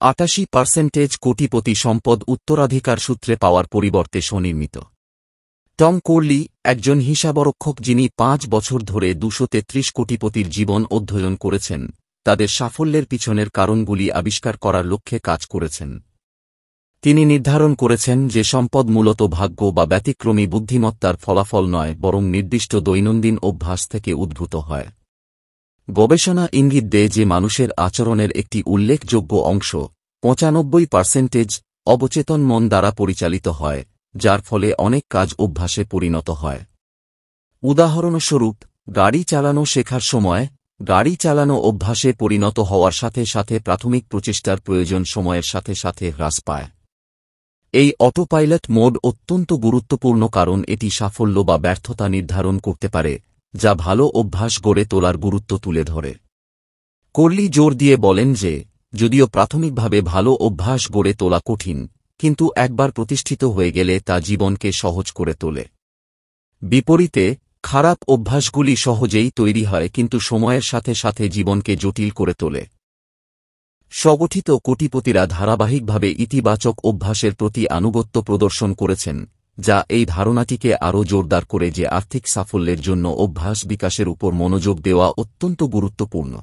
৮৮% কোটিপতি সম্পদ উত্তরাধিকার সূত্রে পাওয়ার পরিবর্তে স্বনির্মিত। টম কোর্লি, একজন হিসাবরক্ষক যিনি ৫ বছর ধরে ২৩৩ কোটিপতির জীবন অধ্যয়ন করেছেন, তাদের সাফল্যের পিছনের কারণগুলি আবিষ্কার করার লক্ষ্যে কাজ করেছেন। তিনি নির্ধারণ করেছেন যে সম্পদ মূলত ভাগ্য বা ব্যতিক্রমী বুদ্ধিমত্তার ফলাফল নয়, বরং নির্দিষ্ট দৈনন্দিন অভ্যাস থেকে উদ্ভূত হয়। গবেষণা ইঙ্গিত দেয় যে মানুষের আচরণের একটি উল্লেখযোগ্য অংশ ৯৫% অবচেতন মন দ্বারা পরিচালিত হয়, যার ফলে অনেক কাজ অভ্যাসে পরিণত হয়। উদাহরণস্বরূপ, গাড়ি চালানো শেখার সময় গাড়ি চালানো অভ্যাসে পরিণত হওয়ার সাথে সাথে প্রাথমিক প্রচেষ্টার প্রয়োজন সময়ের সাথে সাথে হ্রাস পায়। এই অটোপাইলট মোড অত্যন্ত গুরুত্বপূর্ণ কারণ এটি সাফল্য বা ব্যর্থতা নির্ধারণ করতে পারে, যা ভালো অভ্যাস গড়ে তোলার গুরুত্ব তুলে ধরে। কোর্লি জোর দিয়ে বলেন যে, যদিও প্রাথমিকভাবে ভালো অভ্যাস গড়ে তোলা কঠিন, কিন্তু একবার প্রতিষ্ঠিত হয়ে গেলে তা জীবনকে সহজ করে তোলে। বিপরীতে, খারাপ অভ্যাসগুলি সহজেই তৈরি হয় কিন্তু সময়ের সাথে সাথে জীবনকে জটিল করে তোলে। স্বগঠিত কোটিপতিরা ধারাবাহিকভাবে ইতিবাচক অভ্যাসের প্রতি আনুগত্য প্রদর্শন করেছেন, যা এই ধারণাটিকে আরও জোরদার করে যে আর্থিক সাফল্যের জন্য অভ্যাস বিকাশের উপর মনোযোগ দেওয়া অত্যন্ত গুরুত্বপূর্ণ।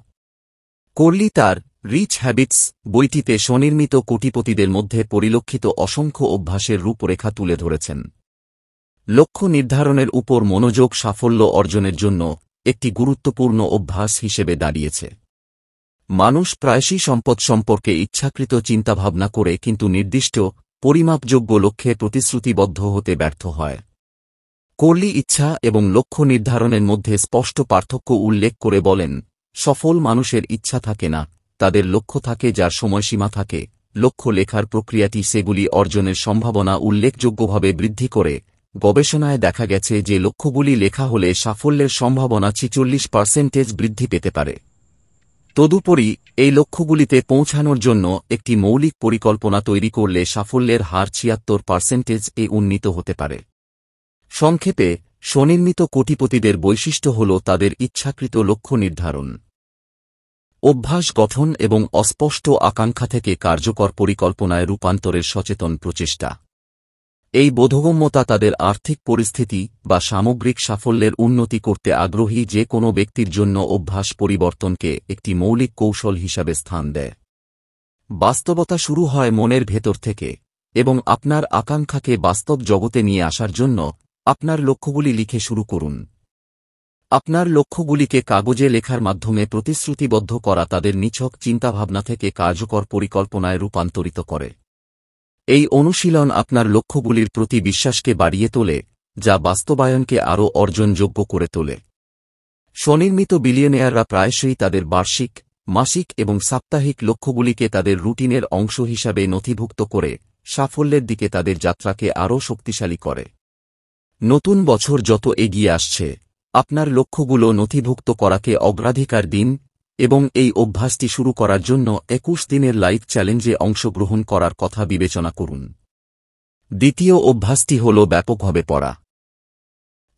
কোর্লি তার রিচ হ্যাবিটস বইটিতে স্বনির্মিত কোটিপতিদের মধ্যে পরিলক্ষিত অসংখ্য অভ্যাসের রূপরেখা তুলে ধরেছেন। লক্ষ্য নির্ধারণের উপর মনোযোগ সাফল্য অর্জনের জন্য একটি গুরুত্বপূর্ণ অভ্যাস হিসেবে দাঁড়িয়েছে। মানুষ প্রায়শই সম্পদ সম্পর্কে ইচ্ছাকৃত চিন্তাভাবনা করে কিন্তু নির্দিষ্ট পরিমাপযোগ্য লক্ষ্যে প্রতিশ্রুতিবদ্ধ হতে ব্যর্থ হয়। কোর্লি ইচ্ছা এবং লক্ষ্য নির্ধারণের মধ্যে স্পষ্ট পার্থক্য উল্লেখ করে বলেন, সফল মানুষের ইচ্ছা থাকে না, তাদের লক্ষ্য থাকে যার সময়সীমা থাকে। লক্ষ্য লেখার প্রক্রিয়াটি সেগুলি অর্জনের সম্ভাবনা উল্লেখযোগ্যভাবে বৃদ্ধি করে। গবেষণায় দেখা গেছে যে লক্ষ্যগুলি লেখা হলে সাফল্যের সম্ভাবনা ৪৬% বৃদ্ধি পেতে পারে। তদুপরি, এই লক্ষ্যগুলিতে পৌঁছানোর জন্য একটি মৌলিক পরিকল্পনা তৈরি করলে সাফল্যের হার ৭৬% উন্নীত হতে পারে। সংক্ষেপে, স্বনির্মিত কোটিপতিদের বৈশিষ্ট্য হল তাদের ইচ্ছাকৃত লক্ষ্য নির্ধারণ, অভ্যাস গঠন এবং অস্পষ্ট আকাঙ্ক্ষা থেকে কার্যকর পরিকল্পনায় রূপান্তরের সচেতন প্রচেষ্টা। এই বোধগম্যতা তাদের আর্থিক পরিস্থিতি বা সামগ্রিক সাফল্যের উন্নতি করতে আগ্রহী যে কোনো ব্যক্তির জন্য অভ্যাস পরিবর্তনকে একটি মৌলিক কৌশল হিসাবে স্থান দেয়। বাস্তবতা শুরু হয় মনের ভেতর থেকে, এবং আপনার আকাঙ্ক্ষাকে বাস্তব জগতে নিয়ে আসার জন্য আপনার লক্ষ্যগুলি লিখে শুরু করুন। আপনার লক্ষ্যগুলিকে কাগজে লেখার মাধ্যমে প্রতিশ্রুতিবদ্ধ করা তাদের নিছক চিন্তাভাবনা থেকে কার্যকর পরিকল্পনায় রূপান্তরিত করে। এই অনুশীলন আপনার লক্ষ্যগুলির প্রতি বিশ্বাসকে বাড়িয়ে তোলে, যা বাস্তবায়নকে আরও অর্জনযোগ্য করে তোলে। স্বনির্মিত বিলিয়নিয়াররা প্রায়শই তাদের বার্ষিক, মাসিক এবং সাপ্তাহিক লক্ষ্যগুলিকে তাদের রুটিনের অংশ হিসাবে নথিভুক্ত করে সাফল্যের দিকে তাদের যাত্রাকে আরও শক্তিশালী করে। নতুন বছর যত এগিয়ে আসছে, আপনার লক্ষ্যগুলো নথিভুক্ত করাকে অগ্রাধিকার দিন এবং এই অভ্যাসটি শুরু করার জন্য ২১ দিনের লাইফ চ্যালেঞ্জে অংশগ্রহণ করার কথা বিবেচনা করুন। দ্বিতীয় অভ্যাসটি হল ব্যাপকভাবে পড়া।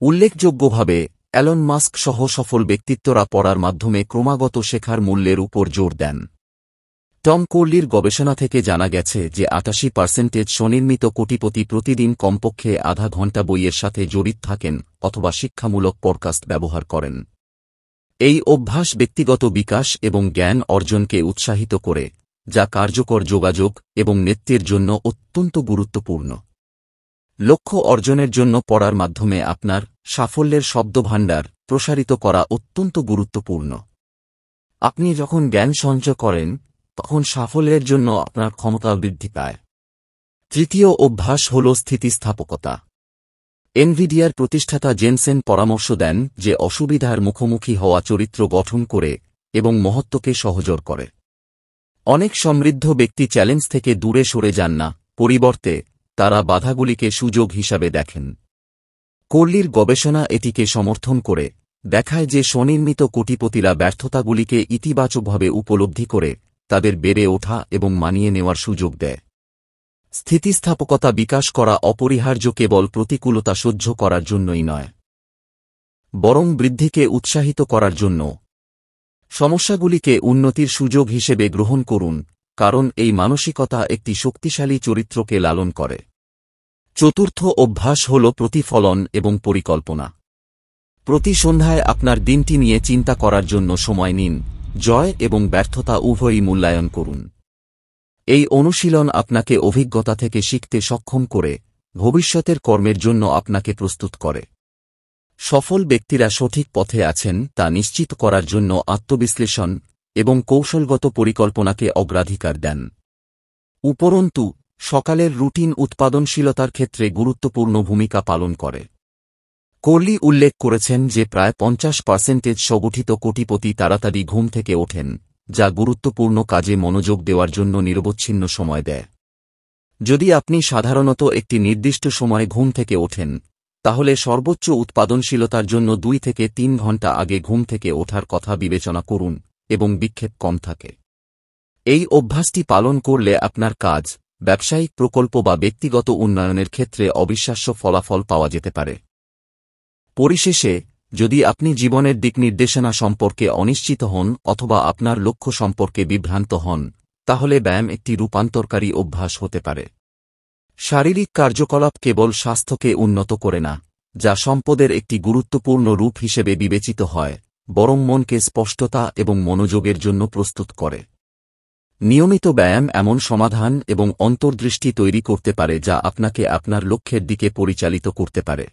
উল্লেখযোগ্যভাবে, অ্যালন মাস্ক সহ সফল ব্যক্তিত্বরা পড়ার মাধ্যমে ক্রমাগত শেখার মূল্যের উপর জোর দেন। টম কোর্লির গবেষণা থেকে জানা গেছে যে ৮৮% স্বনির্মিত কোটিপতি প্রতিদিন কমপক্ষে আধা ঘণ্টা বইয়ের সাথে জড়িত থাকেন অথবা শিক্ষামূলক পডকাস্ট ব্যবহার করেন। এই অভ্যাস ব্যক্তিগত বিকাশ এবং জ্ঞান অর্জনকে উৎসাহিত করে, যা কার্যকর যোগাযোগ এবং নেতৃত্বের জন্য অত্যন্ত গুরুত্বপূর্ণ। লক্ষ্য অর্জনের জন্য পড়ার মাধ্যমে আপনার সাফল্যের শব্দভাণ্ডার প্রসারিত করা অত্যন্ত গুরুত্বপূর্ণ। আপনি যখন জ্ঞান সঞ্চয় করেন, তখন সাফল্যের জন্য আপনার ক্ষমতা বৃদ্ধি পায়। তৃতীয় অভ্যাস হল স্থিতিস্থাপকতা। এনভিডিয়ার প্রতিষ্ঠাতা জেনসেন পরামর্শ দেন যে অসুবিধার মুখোমুখি হওয়া চরিত্র গঠন করে এবং মহত্বকে সহজর করে। অনেক সমৃদ্ধ ব্যক্তি চ্যালেঞ্জ থেকে দূরে সরে যান না, পরিবর্তে তারা বাধাগুলিকে সুযোগ হিসাবে দেখেন। কোর্লির গবেষণা এটিকে সমর্থন করে, দেখায় যে স্বনির্মিত কোটিপতিরা ব্যর্থতাগুলিকে ইতিবাচকভাবে উপলব্ধি করে তাদের বেড়ে ওঠা এবং মানিয়ে নেওয়ার সুযোগ দেয়। স্থিতিস্থাপকতা বিকাশ করা অপরিহার্য কেবল প্রতিকূলতা সহ্য করার জন্যই নয়, বরং বৃদ্ধিকে উৎসাহিত করার জন্য। সমস্যাগুলিকে উন্নতির সুযোগ হিসেবে গ্রহণ করুন, কারণ এই মানসিকতা একটি শক্তিশালী চরিত্রকে লালন করে। চতুর্থ অভ্যাস হল প্রতিফলন এবং পরিকল্পনা। প্রতি সন্ধ্যায় আপনার দিনটি নিয়ে চিন্তা করার জন্য সময় নিন, জয় এবং ব্যর্থতা উভয়ই মূল্যায়ন করুন। এই অনুশীলন আপনাকে অভিজ্ঞতা থেকে শিখতে সক্ষম করে, ভবিষ্যতের কর্মের জন্য আপনাকে প্রস্তুত করে। সফল ব্যক্তিরা সঠিক পথে আছেন তা নিশ্চিত করার জন্য আত্মবিশ্লেষণ এবং কৌশলগত পরিকল্পনাকে অগ্রাধিকার দেন। উপরন্তু, সকালের রুটিন উৎপাদনশীলতার ক্ষেত্রে গুরুত্বপূর্ণ ভূমিকা পালন করে। কোহলি উল্লেখ করেছেন যে প্রায় ৫০% সংগঠিত কোটিপতি তাড়াতাড়ি ঘুম থেকে ওঠেন, যা গুরুত্বপূর্ণ কাজে মনোযোগ দেওয়ার জন্য নিরবচ্ছিন্ন সময় দেয়। যদি আপনি সাধারণত একটি নির্দিষ্ট সময়ে ঘুম থেকে ওঠেন, তাহলে সর্বোচ্চ উৎপাদনশীলতার জন্য ২ থেকে ৩ ঘণ্টা আগে ঘুম থেকে ওঠার কথা বিবেচনা করুন এবং বিক্ষেপ কম থাকে। এই অভ্যাসটি পালন করলে আপনার কাজ, ব্যবসায়িক প্রকল্প বা ব্যক্তিগত উন্নয়নের ক্ষেত্রে অবিশ্বাস্য ফলাফল পাওয়া যেতে পারে। পরিশেষে, যদি আপনি জীবনের দিকনির্দেশনা সম্পর্কে অনিশ্চিত হন অথবা আপনার লক্ষ্য সম্পর্কে বিভ্রান্ত হন, তাহলে ব্যায়াম একটি রূপান্তরকারী অভ্যাস হতে পারে। শারীরিক কার্যকলাপ কেবল স্বাস্থ্যকে উন্নত করে না, যা সম্পদের একটি গুরুত্বপূর্ণ রূপ হিসেবে বিবেচিত হয়, বরং মনকে স্পষ্টতা এবং মনোযোগের জন্য প্রস্তুত করে। নিয়মিত ব্যায়াম এমন সমাধান এবং অন্তর্দৃষ্টি তৈরি করতে পারে যা আপনাকে আপনার লক্ষ্যের দিকে পরিচালিত করতে পারে।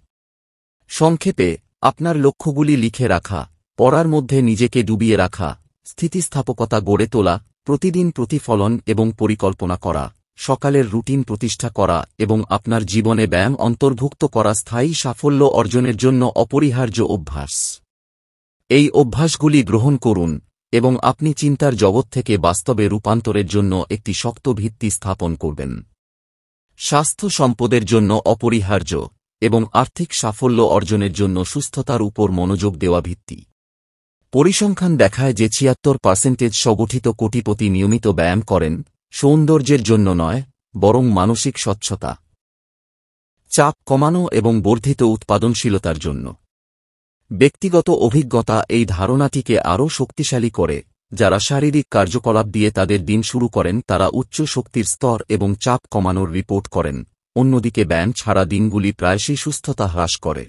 সংক্ষেপে, আপনার লক্ষ্যগুলি লিখে রাখা, পড়ার মধ্যে নিজেকে ডুবিয়ে রাখা, স্থিতিস্থাপকতা গড়ে তোলা, প্রতিদিন প্রতিফলন এবং পরিকল্পনা করা, সকালের রুটিন প্রতিষ্ঠা করা এবং আপনার জীবনে ব্যায়াম অন্তর্ভুক্ত করা স্থায়ী সাফল্য অর্জনের জন্য অপরিহার্য অভ্যাস। এই অভ্যাসগুলি গ্রহণ করুন এবং আপনি চিন্তার জগৎ থেকে বাস্তবে রূপান্তরের জন্য একটি শক্ত ভিত্তি স্থাপন করবেন। স্বাস্থ্য সম্পদের জন্য অপরিহার্য এবং আর্থিক সাফল্য অর্জনের জন্য সুস্থতার উপর মনোযোগ দেওয়া ভিত্তি। পরিসংখ্যান দেখায় যে ৭৬% সংগঠিত কোটিপতি নিয়মিত ব্যায়াম করেন, সৌন্দর্যের জন্য নয়, বরং মানসিক স্বচ্ছতা, চাপ কমানো এবং বর্ধিত উৎপাদনশীলতার জন্য। ব্যক্তিগত অভিজ্ঞতা এই ধারণাটিকে আরও শক্তিশালী করে। যারা শারীরিক কার্যকলাপ দিয়ে তাদের দিন শুরু করেন তারা উচ্চ শক্তির স্তর এবং চাপ কমানোর রিপোর্ট করেন, অন্যদিকে ব্যায়াম ছাড়া দিনগুলি প্রায়শই সুস্থতা হ্রাস করে।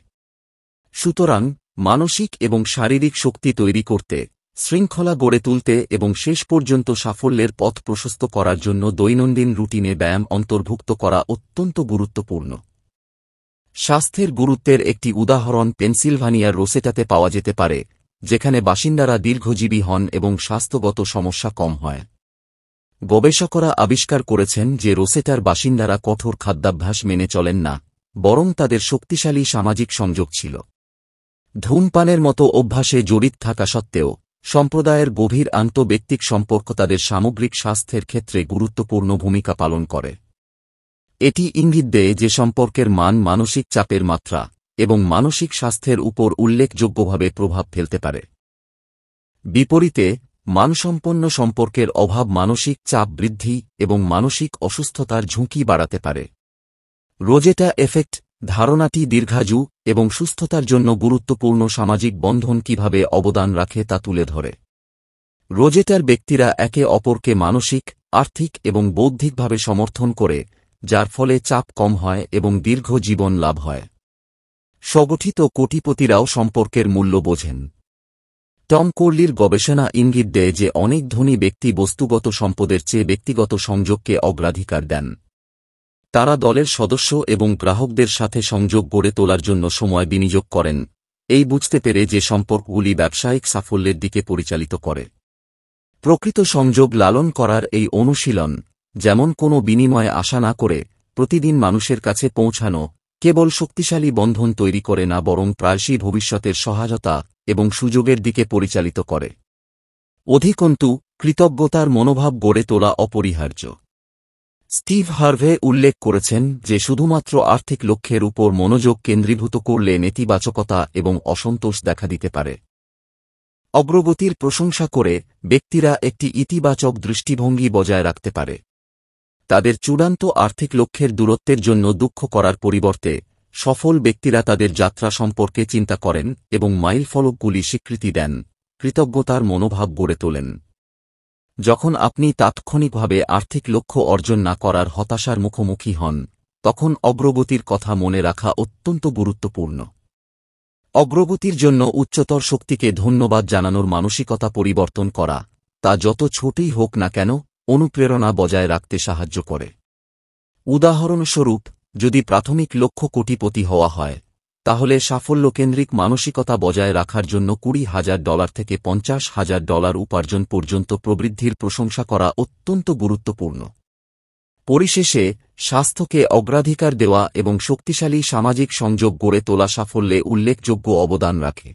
সুতরাং, মানসিক এবং শারীরিক শক্তি তৈরি করতে, শৃঙ্খলা গড়ে তুলতে এবং শেষ পর্যন্ত সাফল্যের পথ প্রশস্ত করার জন্য দৈনন্দিন রুটিনে ব্যায়াম অন্তর্ভুক্ত করা অত্যন্ত গুরুত্বপূর্ণ। স্বাস্থ্যের গুরুত্বের একটি উদাহরণ পেনসিলভানিয়ার রোসেটাতে পাওয়া যেতে পারে, যেখানে বাসিন্দারা দীর্ঘজীবী হন এবং স্বাস্থ্যগত সমস্যা কম হয়। গবেষকরা আবিষ্কার করেছেন যে রোসেটার বাসিন্দারা কঠোর খাদ্যাভ্যাস মেনে চলেন না, বরং তাদের শক্তিশালী সামাজিক সংযোগ ছিল। ধূমপানের মতো অভ্যাসে জড়িত থাকা সত্ত্বেও, সম্প্রদায়ের গভীর আন্তঃব্যক্তিক সম্পর্ক তাদের সামগ্রিক স্বাস্থ্যের ক্ষেত্রে গুরুত্বপূর্ণ ভূমিকা পালন করে। এটি ইঙ্গিত দেয় যে সম্পর্কের মান মানসিক চাপের মাত্রা এবং মানসিক স্বাস্থ্যের উপর উল্লেখযোগ্যভাবে প্রভাব ফেলতে পারে। বিপরীতে, মানসম্পন্ন সম্পর্কের অভাব মানসিক চাপ বৃদ্ধি এবং মানসিক অসুস্থতার ঝুঁকি বাড়াতে পারে। রোজেটা এফেক্ট ধারণাটি দীর্ঘায়ু এবং সুস্থতার জন্য গুরুত্বপূর্ণ সামাজিক বন্ধন কিভাবে অবদান রাখে তা তুলে ধরে। রোজেটার ব্যক্তিরা একে অপরকে মানসিক, আর্থিক এবং বৌদ্ধিকভাবে সমর্থন করে, যার ফলে চাপ কম হয় এবং দীর্ঘ জীবন লাভ হয়। সংগঠিত কোটিপতিরাও সম্পর্কের মূল্য বোঝেন। টম কোহলির গবেষণা ইঙ্গিত দেয় যে অনেক ধনী ব্যক্তি বস্তুগত সম্পদের চেয়ে ব্যক্তিগত সংযোগকে অগ্রাধিকার দেন। তারা দলের সদস্য এবং গ্রাহকদের সাথে সংযোগ গড়ে তোলার জন্য সময় বিনিয়োগ করেন, এই বুঝতে পেরে যে সম্পর্কগুলি ব্যবসায়িক সাফল্যের দিকে পরিচালিত করে। প্রকৃত সংযোগ লালন করার এই অনুশীলন, যেমন কোনো বিনিময়ে আশা না করে প্রতিদিন মানুষের কাছে পৌঁছানো, কেবল শক্তিশালী বন্ধন তৈরি করে না বরং প্রায়শই ভবিষ্যতের সহায়তা এবং সুযোগের দিকে পরিচালিত করে। অধিকন্তু, কৃতজ্ঞতার মনোভাব গড়ে তোলা অপরিহার্য। স্টিভ হার্ভে উল্লেখ করেছেন যে শুধুমাত্র আর্থিক লক্ষ্যের উপর মনোযোগ কেন্দ্রীভূত করলে নেতিবাচকতা এবং অসন্তোষ দেখা দিতে পারে। অগ্রগতির প্রশংসা করে ব্যক্তিরা একটি ইতিবাচক দৃষ্টিভঙ্গি বজায় রাখতে পারে। তাদের চূড়ান্ত আর্থিক লক্ষ্যের দূরত্বের জন্য দুঃখ করার পরিবর্তে, সফল ব্যক্তিরা তাদের যাত্রা সম্পর্কে চিন্তা করেন এবং মাইলফলকগুলি স্বীকৃতি দেন, কৃতজ্ঞতার মনোভাব গড়ে তোলেন। যখন আপনি তাৎক্ষণিকভাবে আর্থিক লক্ষ্য অর্জন না করার হতাশার মুখোমুখি হন, তখন অগ্রগতির কথা মনে রাখা অত্যন্ত গুরুত্বপূর্ণ। অগ্রগতির জন্য উচ্চতর শক্তিকে ধন্যবাদ জানানোর মানসিকতা পরিবর্তন করা, তা যত ছোটই হোক না কেন, অনুপ্রেরণা বজায় রাখতে সাহায্য করে। উদাহরণস্বরূপ, যদি প্রাথমিক লক্ষ্য কোটিপতি হওয়া হয়, তাহলে সাফল্যকেন্দ্রিক মানসিকতা বজায় রাখার জন্য $20,000 থেকে $50,000 উপার্জন পর্যন্ত প্রবৃদ্ধির প্রশংসা করা অত্যন্ত গুরুত্বপূর্ণ। পরিশেষে, স্বাস্থ্যকে অগ্রাধিকার দেওয়া এবং শক্তিশালী সামাজিক সংযোগ গড়ে তোলা সাফল্যে উল্লেখযোগ্য অবদান রাখে।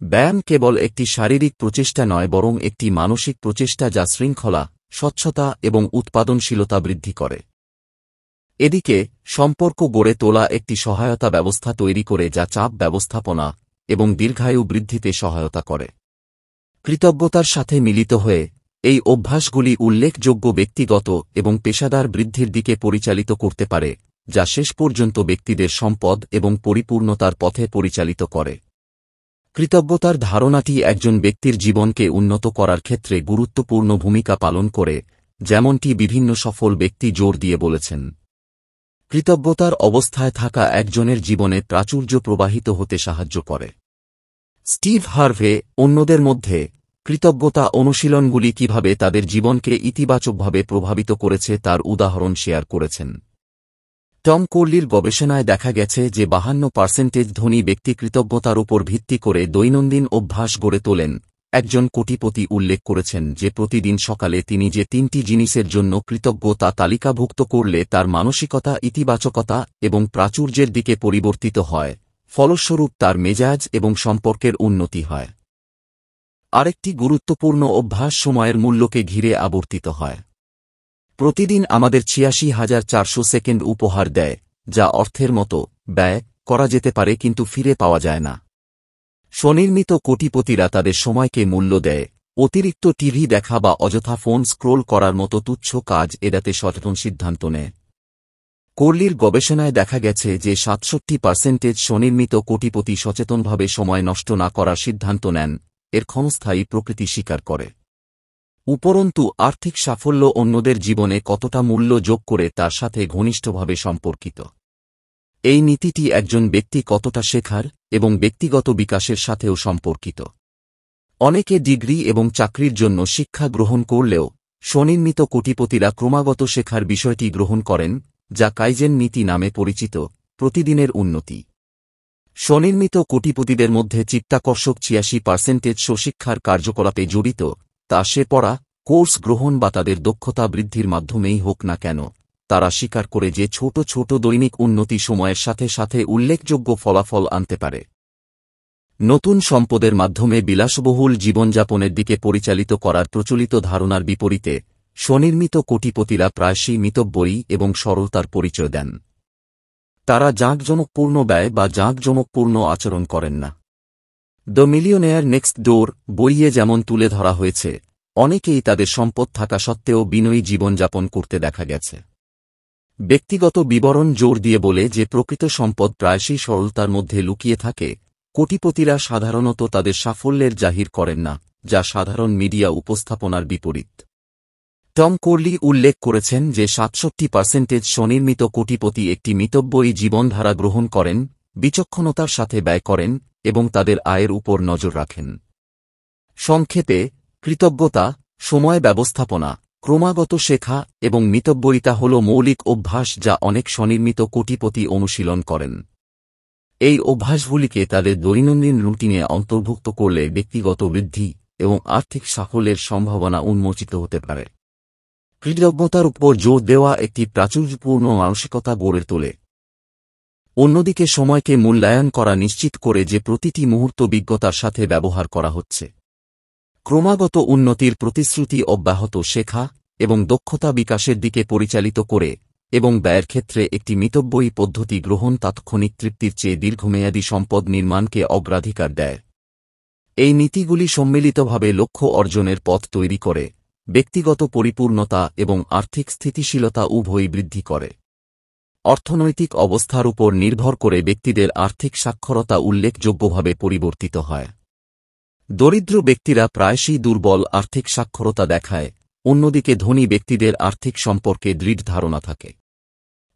ব্যায়াম কেবল একটি শারীরিক প্রচেষ্টা নয়, বরং একটি মানসিক প্রচেষ্টা যা শৃঙ্খলা, স্বচ্ছতা এবং উৎপাদনশীলতা বৃদ্ধি করে। এদিকে, সম্পর্ক গড়ে তোলা একটি সহায়তা ব্যবস্থা তৈরি করে যা চাপ ব্যবস্থাপনা এবং দীর্ঘায়ু বৃদ্ধিতে সহায়তা করে। কৃতজ্ঞতার সাথে মিলিত হয়ে, এই অভ্যাসগুলি উল্লেখযোগ্য ব্যক্তিগত এবং পেশাদার বৃদ্ধির দিকে পরিচালিত করতে পারে, যা শেষ পর্যন্ত ব্যক্তিদের সম্পদ এবং পরিপূর্ণতার পথে পরিচালিত করে। কৃতজ্ঞতার ধারণাটি একজন ব্যক্তির জীবনকে উন্নত করার ক্ষেত্রে গুরুত্বপূর্ণ ভূমিকা পালন করে, যেমনটি বিভিন্ন সফল ব্যক্তি জোর দিয়ে বলেছেন। কৃতজ্ঞতার অবস্থায় থাকা একজনের জীবনে প্রাচুর্য প্রবাহিত হতে সাহায্য করে। স্টিভ হার্ভে অন্যদের মধ্যে কৃতজ্ঞতা অনুশীলনগুলি কিভাবে তাদের জীবনকে ইতিবাচকভাবে প্রভাবিত করেছে তার উদাহরণ শেয়ার করেছেন। টম কোর্লির গবেষণায় দেখা গেছে যে 52% ধনী ব্যক্তি কৃতজ্ঞতার উপর ভিত্তি করে দৈনন্দিন অভ্যাস গড়ে তোলেন। একজন কোটিপতি উল্লেখ করেছেন যে প্রতিদিন সকালে তিনি যে 3টি জিনিসের জন্য কৃতজ্ঞ তা তালিকাভুক্ত করলে তার মানসিকতা ইতিবাচকতা এবং প্রাচুর্যের দিকে পরিবর্তিত হয়, ফলস্বরূপ তার মেজাজ এবং সম্পর্কের উন্নতি হয়। আরেকটি গুরুত্বপূর্ণ অভ্যাস সময়ের মূল্যকে ঘিরে আবর্তিত হয়। প্রতিদিন আমাদের ৮৬,৪০০ সেকেন্ড উপহার দেয়, যা অর্থের মতো ব্যয় করা যেতে পারে কিন্তু ফিরে পাওয়া যায় না। স্বনির্মিত কোটিপতিরা তাদের সময়কে মূল্য দেয়, অতিরিক্ত টিভি দেখা বা অযথা ফোন স্ক্রোল করার মতো তুচ্ছ কাজ এড়াতে সচেতন সিদ্ধান্ত নেয়। কোর্লির গবেষণায় দেখা গেছে যে ৬৭% স্বনির্মিত কোটিপতি সচেতনভাবে সময় নষ্ট না করার সিদ্ধান্ত নেন, এর ক্ষণস্থায়ী প্রকৃতি স্বীকার করে। উপরন্তু আর্থিক সাফল্য অন্যদের জীবনে কতটা মূল্য যোগ করে তার সাথে ঘনিষ্ঠভাবে সম্পর্কিত। এই নীতিটি একজন ব্যক্তি কতটা শেখার এবং ব্যক্তিগত বিকাশের সাথেও সম্পর্কিত। অনেকে ডিগ্রি এবং চাকরির জন্য শিক্ষা গ্রহণ করলেও স্বনির্মিত কোটিপতিরা ক্রমাগত শেখার বিষয়টি গ্রহণ করেন, যা কাইজেন নীতি নামে পরিচিত, প্রতিদিনের উন্নতি। স্বনির্মিত কোটিপতিদের মধ্যে চিত্তাকর্ষক ৮৬% স্বশিক্ষার কার্যকলাপে জড়িত, তা সে পড়া, কোর্স গ্রহণ বা তাদের দক্ষতা বৃদ্ধির মাধ্যমেই হোক না কেন, তারা স্বীকার করে যে ছোট ছোট দৈনিক উন্নতি সময়ের সাথে সাথে উল্লেখযোগ্য ফলাফল আনতে পারে। নতুন সম্পদের মাধ্যমে বিলাসবহুল জীবনযাপনের দিকে পরিচালিত করার প্রচলিত ধারণার বিপরীতে স্বনির্মিত কোটিপতিরা প্রায়শই মিতব্যয়ী এবং সরলতার পরিচয় দেন। তারা জাঁকজমকপূর্ণ ব্যয় বা জাঁকজমকপূর্ণ আচরণ করেন না। দ্য মিলিয়নেয়ার নেক্সট ডোর বইয়ে যেমন তুলে ধরা হয়েছে, অনেকেই তাদের সম্পদ থাকা সত্ত্বেও বিনয়ী জীবনযাপন করতে দেখা গেছে। ব্যক্তিগত বিবরণ জোর দিয়ে বলে যে প্রকৃত সম্পদ প্রায়শই সরলতার মধ্যে লুকিয়ে থাকে। কোটিপতিরা সাধারণত তাদের সাফল্যের জাহির করেন না, যা সাধারণ মিডিয়া উপস্থাপনার বিপরীত। টম কোর্লি উল্লেখ করেছেন যে ৬৭% স্বনির্মিত কোটিপতি একটি মিতব্যয়ী জীবনধারা গ্রহণ করেন, বিচক্ষণতার সাথে ব্যয় করেন এবং তাদের আয়ের উপর নজর রাখেন। সংক্ষেপে, কৃতজ্ঞতা, সময় ব্যবস্থাপনা, ক্রমাগত শেখা এবং মিতব্যয়িতা হল মৌলিক অভ্যাস যা অনেক স্বনির্মিত কোটিপতি অনুশীলন করেন। এই অভ্যাসগুলিকে তাদের দৈনন্দিন রুটিনে অন্তর্ভুক্ত করলে ব্যক্তিগত বৃদ্ধি এবং আর্থিক সাফল্যের সম্ভাবনা উন্মোচিত হতে পারে। কৃতজ্ঞতার উপর জোর দেওয়া একটি প্রাচুর্যপূর্ণ মানসিকতা গড়ে তোলে। অন্যদিকে সময়কে মূল্যায়ন করা নিশ্চিত করে যে প্রতিটি মুহূর্ত বিজ্ঞতার সাথে ব্যবহার করা হচ্ছে। ক্রমাগত উন্নতির প্রতিশ্রুতি অব্যাহত শেখা এবং দক্ষতা বিকাশের দিকে পরিচালিত করে এবং ব্যয়ের ক্ষেত্রে একটি মিতব্যয়ী পদ্ধতি গ্রহণ তাৎক্ষণিক তৃপ্তির চেয়ে দীর্ঘমেয়াদী সম্পদ নির্মাণকে অগ্রাধিকার দেয়। এই নীতিগুলি সম্মিলিতভাবে লক্ষ্য অর্জনের পথ তৈরি করে, ব্যক্তিগত পরিপূর্ণতা এবং আর্থিক স্থিতিশীলতা উভয়ই বৃদ্ধি করে। অর্থনৈতিক অবস্থার উপর নির্ভর করে ব্যক্তিদের আর্থিক সাক্ষরতা উল্লেখযোগ্যভাবে পরিবর্তিত হয়। দরিদ্র ব্যক্তিরা প্রায়শই দুর্বল আর্থিক সাক্ষরতা দেখায়, অন্যদিকে ধনী ব্যক্তিদের আর্থিক সম্পর্কে দৃঢ় ধারণা থাকে।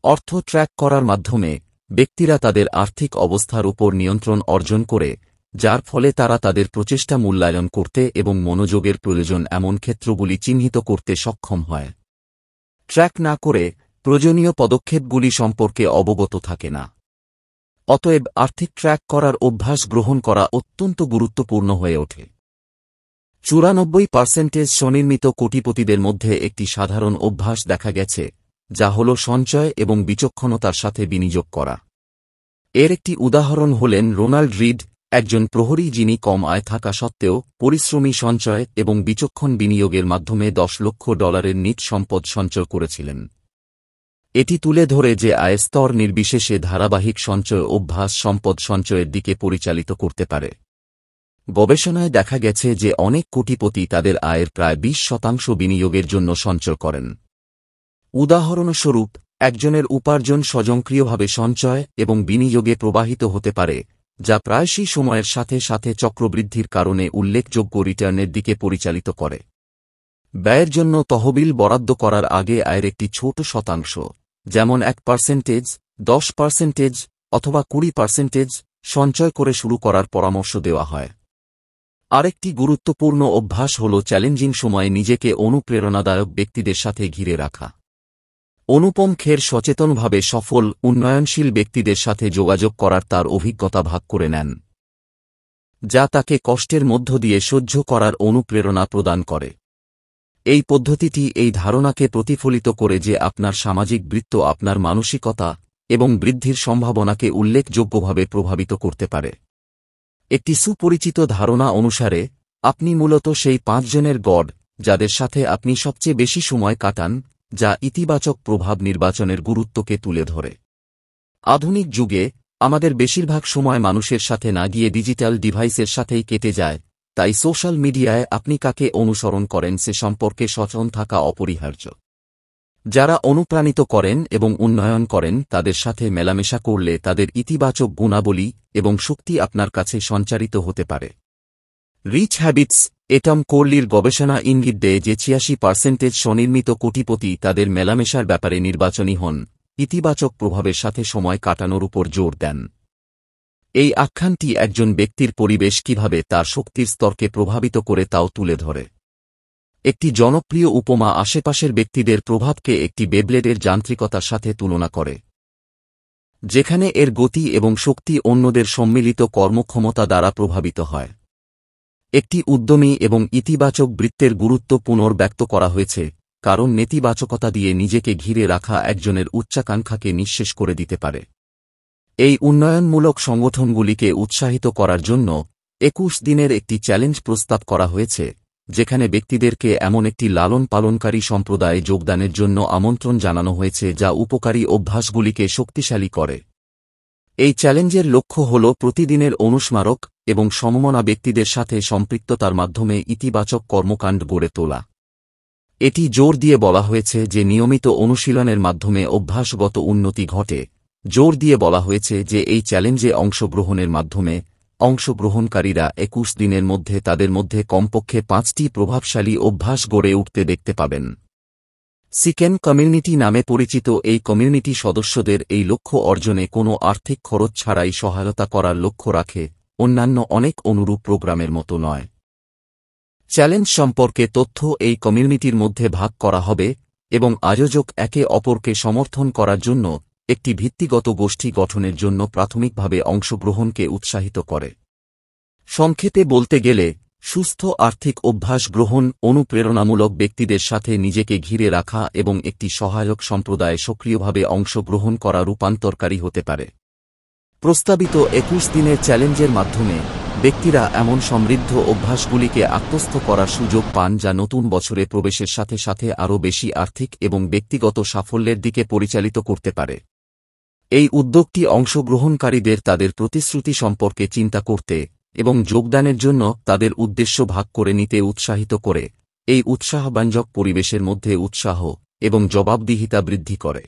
অর্থ ট্র্যাক করার মাধ্যমে ব্যক্তিরা তাদের আর্থিক অবস্থার উপর নিয়ন্ত্রণ অর্জন করে, যার ফলে তারা তাদের প্রচেষ্টা মূল্যায়ন করতে এবং মনোযোগের প্রয়োজন এমন ক্ষেত্রগুলি চিহ্নিত করতে সক্ষম হয়। ট্র্যাক না করে প্রয়োজনীয় পদক্ষেপগুলি সম্পর্কে অবগত থাকে না। অতএব আর্থিক ট্র্যাক করার অভ্যাস গ্রহণ করা অত্যন্ত গুরুত্বপূর্ণ হয়ে ওঠে। 94% স্বনির্মিত কোটিপতিদের মধ্যে একটি সাধারণ অভ্যাস দেখা গেছে, যা হল সঞ্চয় এবং বিচক্ষণতার সাথে বিনিয়োগ করা। এর একটি উদাহরণ হলেন রোনাল্ড রিড, একজন প্রহরী যিনি কম আয় থাকা সত্ত্বেও পরিশ্রমী সঞ্চয় এবং বিচক্ষণ বিনিয়োগের মাধ্যমে $10 লক্ষ নিট সম্পদ সঞ্চয় করেছিলেন। এটি তুলে ধরে যে আয়ের স্তর নির্বিশেষে ধারাবাহিক সঞ্চয় অভ্যাস সম্পদ সঞ্চয়ের দিকে পরিচালিত করতে পারে। গবেষণায় দেখা গেছে যে অনেক কোটিপতি তাদের আয়ের প্রায় 20% বিনিয়োগের জন্য সঞ্চয় করেন। উদাহরণস্বরূপ, একজনের উপার্জন স্বয়ংক্রিয়ভাবে সঞ্চয় এবং বিনিয়োগে প্রবাহিত হতে পারে, যা প্রায়শই সময়ের সাথে সাথে চক্রবৃদ্ধির কারণে উল্লেখযোগ্য রিটার্নের দিকে পরিচালিত করে। ব্যয়ের জন্য তহবিল বরাদ্দ করার আগে আয়ের একটি ছোট শতাংশ, যেমন 1%, 10% অথবা 20% সঞ্চয় করে শুরু করার পরামর্শ দেওয়া হয়। আরেকটি গুরুত্বপূর্ণ অভ্যাস হল চ্যালেঞ্জিং সময়ে নিজেকে অনুপ্রেরণাদায়ক ব্যক্তিদের সাথে ঘিরে রাখা। অনুপম খের সচেতনভাবে সফল, উন্নয়নশীল ব্যক্তিদের সাথে যোগাযোগ করার তার অভিজ্ঞতা ভাগ করে নেন, যা তাকে কষ্টের মধ্য দিয়ে সহ্য করার অনুপ্রেরণা প্রদান করে। এই পদ্ধতিটি এই ধারণাকে প্রতিফলিত করে যে আপনার সামাজিক বৃত্ত আপনার মানসিকতা এবং বৃদ্ধির সম্ভাবনাকে উল্লেখযোগ্যভাবে প্রভাবিত করতে পারে। একটি সুপরিচিত ধারণা অনুসারে আপনি মূলত সেই 5 জনের গড়, যাদের সাথে আপনি সবচেয়ে বেশি সময় কাটান, যা ইতিবাচক প্রভাব নির্বাচনের গুরুত্বকে তুলে ধরে। আধুনিক যুগে আমাদের বেশিরভাগ সময় মানুষের সাথে না গিয়ে ডিজিটাল ডিভাইসের সাথেই কেটে যায়, তাই সোশ্যাল মিডিয়ায় আপনি কাকে অনুসরণ করেন সে সম্পর্কে সচেতন থাকা অপরিহার্য। যারা অনুপ্রাণিত করেন এবং উন্নয়ন করেন তাদের সাথে মেলামেশা করলে তাদের ইতিবাচক গুণাবলী এবং শক্তি আপনার কাছে সঞ্চারিত হতে পারে। রিচ হ্যাবিটস টম কোর্লির গবেষণা ইঙ্গিত দেয় যে 86% স্বনির্মিত কোটিপতি তাদের মেলামেশার ব্যাপারে নির্বাচনী হন, ইতিবাচক প্রভাবের সাথে সময় কাটানোর উপর জোর দেন। এই আখ্যানটি একজন ব্যক্তির পরিবেশ কিভাবে তার শক্তির স্তরকে প্রভাবিত করে তাও তুলে ধরে। একটি জনপ্রিয় উপমা আশেপাশের ব্যক্তিদের প্রভাবকে একটি বেব্লেডের যান্ত্রিকতার সাথে তুলনা করে, যেখানে এর গতি এবং শক্তি অন্যদের সম্মিলিত কর্মক্ষমতা দ্বারা প্রভাবিত হয়। একটি উদ্যমী এবং ইতিবাচক বৃত্তের গুরুত্ব পুনর্ব্যক্ত করা হয়েছে, কারণ নেতিবাচকতা দিয়ে নিজেকে ঘিরে রাখা একজনের উচ্চাকাঙ্ক্ষাকে নিঃশেষ করে দিতে পারে। এই উন্নয়নমূলক সংগঠনগুলিকে উৎসাহিত করার জন্য 21 দিনের একটি চ্যালেঞ্জ প্রস্তাব করা হয়েছে, যেখানে ব্যক্তিদেরকে এমন একটি লালন পালনকারী সম্প্রদায়ে যোগদানের জন্য আমন্ত্রণ জানানো হয়েছে যা উপকারী অভ্যাসগুলিকে শক্তিশালী করে। এই চ্যালেঞ্জের লক্ষ্য হল প্রতিদিনের অনুস্মারক এবং সমমনা ব্যক্তিদের সাথে সম্পৃক্ততার মাধ্যমে ইতিবাচক কর্মকাণ্ড গড়ে তোলা। এটি জোর দিয়ে বলা হয়েছে যে নিয়মিত অনুশীলনের মাধ্যমে অভ্যাসগত উন্নতি ঘটে। জোর দিয়ে বলা হয়েছে যে এই চ্যালেঞ্জে অংশগ্রহণের মাধ্যমে অংশগ্রহণকারীরা 21 দিনের মধ্যে তাদের মধ্যে কমপক্ষে 5টি প্রভাবশালী অভ্যাস গড়ে উঠতে দেখতে পাবেন। সিকেন কমিউনিটি নামে পরিচিত এই কমিউনিটি সদস্যদের এই লক্ষ্য অর্জনে কোনো আর্থিক খরচ ছাড়াই সহায়তা করার লক্ষ্য রাখে, অন্যান্য অনেক অনুরূপ প্রোগ্রামের মতো নয়। চ্যালেঞ্জ সম্পর্কে তথ্য এই কমিউনিটির মধ্যে ভাগ করা হবে এবং আয়োজক একে অপরকে সমর্থন করার জন্য একটি ভিত্তিগত গোষ্ঠী গঠনের জন্য প্রাথমিকভাবে অংশগ্রহণকে উৎসাহিত করে। সংক্ষেপে বলতে গেলে, সুস্থ আর্থিক অভ্যাস গ্রহণ অনুপ্রেরণামূলক ব্যক্তিদের সাথে নিজেকে ঘিরে রাখা এবং একটি সহায়ক সম্প্রদায়ে সক্রিয়ভাবে অংশগ্রহণ করা রূপান্তরকারী হতে পারে। প্রস্তাবিত 21 দিনের চ্যালেঞ্জের মাধ্যমে ব্যক্তিরা এমন সমৃদ্ধ অভ্যাসগুলিকে আত্মস্থ করার সুযোগ পান যা নতুন বছরে প্রবেশের সাথে সাথে আরও বেশি আর্থিক এবং ব্যক্তিগত সাফল্যের দিকে পরিচালিত করতে পারে। এই উদ্যোগটি অংশগ্রহণকারীদের তাদের প্রতিশ্রুতি সম্পর্কে চিন্তা করতে এবং যোগদানের জন্য তাদের উদ্দেশ্য ভাগ করে নিতে উৎসাহিত করে। এই উৎসাহব্যঞ্জক পরিবেশের মধ্যে উৎসাহ এবং জবাবদিহিতা বৃদ্ধি করে।